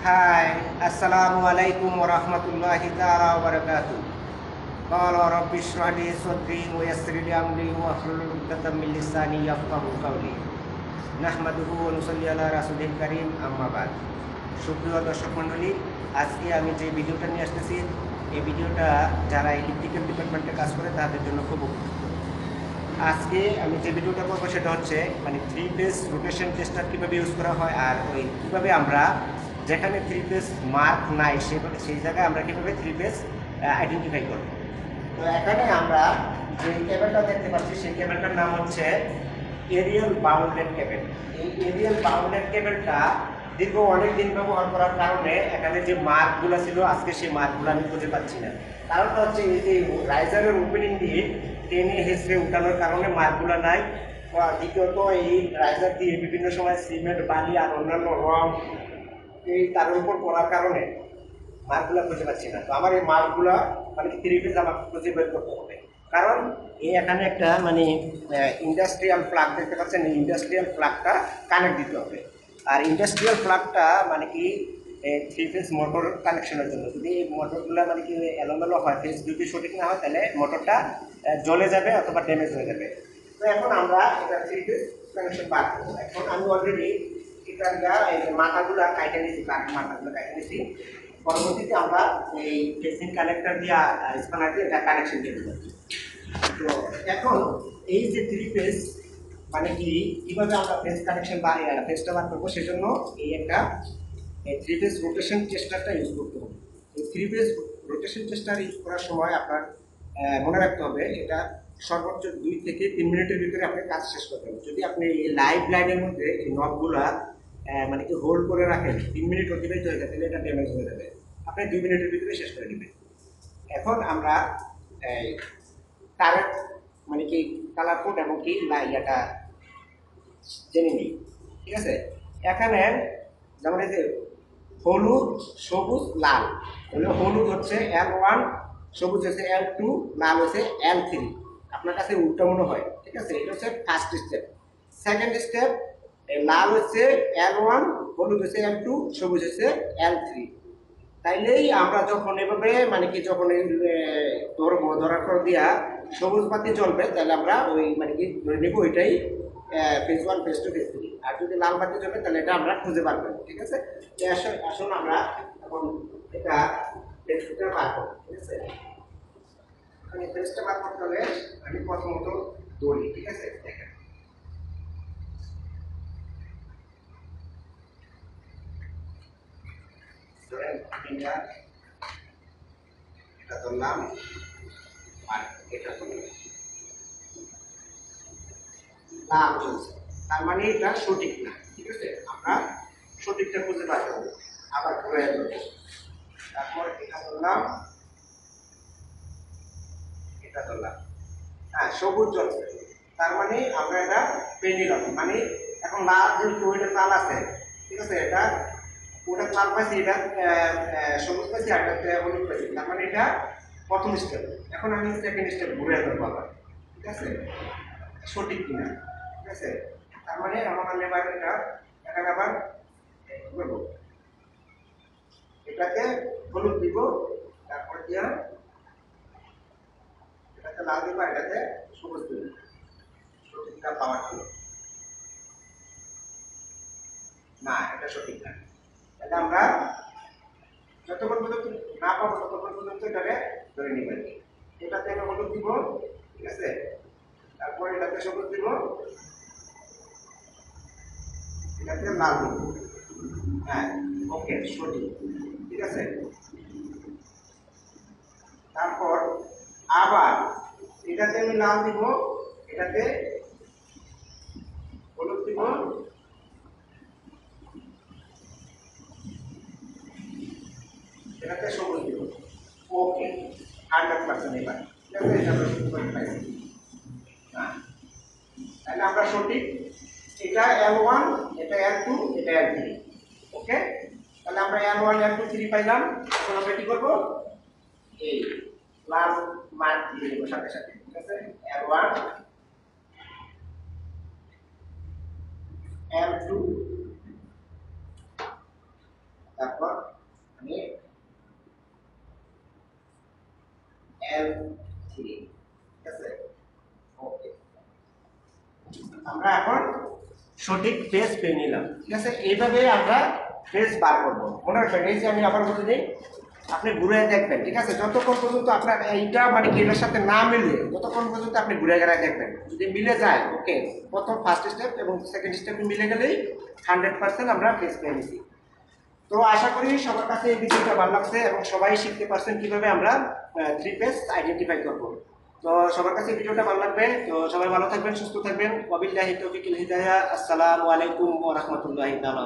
Hai, Assalamualaikum warahmatullahi ta'ala wabarakatuh. Qala rabbi shrah li sadri wa yassir li amri wa hlul 'uqdatam min lisani yafqahu qawli. Nahmaduhu wa nusalli ala rasulil karim, amma ba'd। সুপ্রিয় দর্শক মণ্ডলী, আজকে আমি যে ভিডিওটা নিয়ে আসতেছি, এই ভিডিওটা যারা ইলেকট্রিক্যাল ডিপার্টমেন্টে কাজ করে তাদের জন্য খুব উপযুক্ত। আজকে আমি যে ভিডিওটা করবো সেটা হচ্ছে থ্রি ফেজ রোটেশন টেস্টার কীভাবে ইউজ করা হয়, আর ওই কীভাবে আমরা যেখানে থ্রি ফেজ মার্ক নাই সেই জায়গায় আমরা কীভাবে থ্রি ফেজ আইডেন্টিফাই করব। তো এখানে আমরা যে কেবলটা দেখতে পাচ্ছি সেই কেবলটার নাম হচ্ছে এরিয়াল বাউন্ডেড কেবল। এই এরিয়াল বাউন্ডেড কেবলটা দীর্ঘ অনেক দিন ব্যবহার করার কারণে এখানে যে মার্কগুলো ছিল আজকে সেই মার্কগুলো আমি খুঁজে পাচ্ছি না। কারণটা হচ্ছে এই যে রাইজারের ওপেনিং দিয়ে টেনে হেসড়ে উঠানোর কারণে মার্কগুলো নাই। দ্বিতীয়ত এই রাইজার দিয়ে বিভিন্ন সময় সিমেন্ট, বালি আর অন্যান্য রং এই তার উপর পড়ার কারণে মার্কগুলো খুঁজে পাচ্ছি না। তো আমার এই মার্কগুলো থ্রি ফেজ আমার খুঁজে বের করতে হবে। কারণ এই এখানে একটা ইন্ডাস্ট্রিয়াল প্লাগ দেখতে পাচ্ছেন, এই ইন্ডাস্ট্রিয়াল প্লাগটা কানেক্ট দিতে হবে। আর ইন্ডাস্ট্রিয়াল প্লাগটা থ্রি ফেজ মোটর কানেকশনের জন্য। যদি এই মোটরগুলো এলোমেলো হয়, ফেজ যদি সঠিক না হয়, তাহলে মোটরটা জ্বলে যাবে অথবা ড্যামেজ হয়ে যাবে। তো এখন আমরা এটা থ্রি ফেজ কানেকশন বার করবো। এখন আমি অলরেডি এই মাথাগুলো কাটে নিয়েছি, মাথাগুলো কাটে নিয়েছি। পরবর্তীতে আমরা এই ফেসিং কানেক্টর দিয়ে স্পানার দিয়ে এটা কানেকশন দিয়ে দেবো। তো এখন এই যে থ্রি ফেজ কীভাবে আমরা ফেজ কানেকশন ফেজটা বার করবো, সেজন্য এই একটা থ্রি ফেজ রোটেশন টেস্টারটা ইউজ করতে হবে। এই three phase rotation tester use করার সময় আপনার মনে রাখতে হবে এটা সর্বোচ্চ 2 থেকে 3 মিনিটের ভিতরে আপনি কাজ শেষ করতে হবে। যদি আপনি এই লাইভ লাইনের মধ্যে এই নবগুলা হোল্ড করে রাখেন, 3 মিনিট অতিবাহিত হয়ে যায়, তাহলে এটা ড্যামেজ হয়ে যাবে। আপনি 2 মিনিটের ভিতরে শেষ করে নেবেন। এখন আমরা কারেন্ট কালার কোড এবং ইয়াটা জেনে নিই। ঠিক আছে, এখানে যেমন এই যে হলুদ, সবুজ, লাল। হলুদ হচ্ছে L1, সবুজ হচ্ছে L2, লাল হচ্ছে L3। আপনার কাছে উল্টো মনে হয়। ঠিক আছে, এটা হচ্ছে ফার্স্ট স্টেপ। সেকেন্ড স্টেপ, লাল হচ্ছে L1, হলুদ হচ্ছে L2, সবুজ হচ্ছে L3। তাইলেই আমরা যখন এভাবে যখন ধরার পর দিয়া সবুজ বাতি জ্বলবে, তাহলে আমরা ওই ধরে নেব ওইটাই ফেজ 1, ফেজ 2, ফেজ 3। আর যদি লাল বাতি জ্বলবে তাহলে এটা আমরা খুঁজে বার করবো। ঠিক আছে, আসুন আমরা এখন এটা ফেজটা বার করবো। ঠিক আছে, ফেজটা বার করতে হলে আমি প্রথমত দড়ি। ঠিক আছে, দেখেন এটা ধরলাম আর এটা ধরলাম, লাল চলছে, তার মানে এটা সঠিক না। ঠিক আছে, আমরা সঠিকটা খুঁজে বার করবো। আবার ঘুরে ধরবো, তারপর এটা ধরলাম, এটা ধরলাম। হ্যাঁ, সবুজ জ্বলছে, তার মানে আমরা এটা পেয়ে নিলাম। এখন লাল যেহেতু ওইটা লাল আছে, ঠিক আছে, এটা ওটা লাল পাইছি, এটা সবুজ পাইছি, আর এটা হলুদ পাইছি, তার মানে এটা প্রথম স্টেপ। এখন আমি সেকেন্ড স্টেপ ঘুরে ধরবো আবার। ঠিক আছে, সঠিক কিনা। ঠিক আছে, তার মানে আমি এবার এটা এখানে আবার করবো, এটাকে হলুদ দিব, তারপর দিয়া এটাকে লাল দিব, এটাকে সবুজ দিব, সঠিকটা পাওয়ার জন্য। না, এটা সঠিক না। তাহলে আমরা যতক্ষণ পর্যন্ত না পাবো ততক্ষণ পর্যন্ত এটাকে ধরে নিব। এটাতে আমি হলুদ দিব, ঠিক আছে, তারপর এটাতে সবুজ দিব, এটাতে লাল দিব। হ্যাঁ, ওকে, সঠিক। ঠিক আছে, তারপর আবার এটাতে আমি লাল দিব, এটাতে হলুদ দিব, এটাতে সবুজ দিব। ওকে, 100% এবার। ঠিক আছে, এটা আমরা সঠিক করে পাইছি। হ্যাঁ, তাহলে আমরা সঠিক, এটা L1, এটা L2, এটা L3। ওকে, তাহলে আমরা L1, L2, 3 পাইলাম। এখন আমরা কি করবো, এই লাল মার্ক দিয়ে দেবো সাথে সাথে। ঠিক আছে, L1, L2, তারপর আমরা এখন সঠিক ফেজ পেয়ে নিলাম। ঠিক আছে, এইভাবে আমরা ফেজ বার করবো। মনে রাখবেন, এই যে আমি আবার বলে দিই, আপনি ঘুরে দেখবেন। ঠিক আছে, যতক্ষণ পর্যন্ত আপনার এইটা মানে কি এটার সাথে না মিলে ততক্ষণ পর্যন্ত আপনি ঘুরে ঘেরায় দেখবেন। যদি মিলে যায় ওকে, প্রথম ফার্স্ট স্টেপ এবং সেকেন্ড স্টেপ মিলে গেলেই 100% আমরা ফেজ পেয়ে নিছি। তো আশা করি সবার কাছে এই বিষয়টা ভালো লাগছে এবং সবাই শিখতে পারছেন কিভাবে আমরা 3 ফেজ আইডেন্টিফাই করব। তো সবার কাছে ভিডিওটা ভালো লাগবে। তো সবাই ভালো থাকবেন, সুস্থ থাকবেন। ওয়াবিল্লাহি তৌফিকুল হিদায়াহ। আসসালামু আলাইকুম ওয়া রাহমাতুল্লাহি তাআলা।